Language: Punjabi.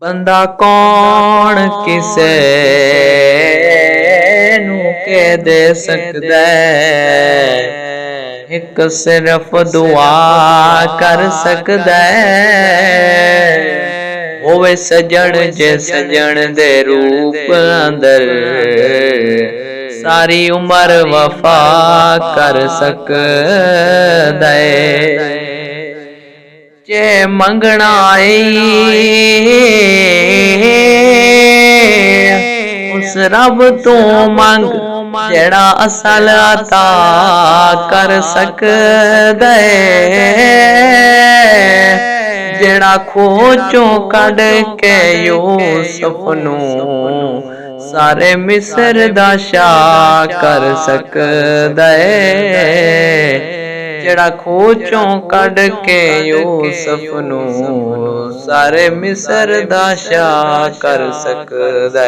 ਬੰਦਾ ਕੌਣ ਕਿਸੇ ਨੂੰ ਕਹਿ ਦੇ ਸਕਦਾ, ਇੱਕ ਸਿਰਫ ਦੁਆ ਕਰ ਸਕਦਾ। ਹੋਵੇ ਸਜਣ ਜੇ ਸਜਣ ਦੇ ਰੂਪ ਅੰਦਰ, ਸਾਰੀ ਉਮਰ ਵਫਾ ਕਰ ਸਕਦਾ। ਜੇ ਮੰਗਣਾ ਉਸ ਰੱਬ ਤੋਂ ਮੰਗ, ਜਿਹੜਾ ਅਸਲ ਅਤਾ ਕਰ ਸਕਦਾ। ਜਿਹੜਾ ਖੋਹ ਚੋਂ ਕੱਢ ਕੇ ਯੂਸਫ ਨੂੰ ਸਾਰੇ ਮਿਸਰ ਦਾ ਸ਼ਾਹ ਕਰ ਸਕਦਾ। ਜਿਹੜਾ ਖੋਹ ਚੋਂ ਕੱਢ ਕੇ ਯੂਸਫ ਨੂੰ ਸਾਰੇ ਮਿਸਰ ਦਾ ਸ਼ਾਹ ਕਰ ਸਕਦਾ।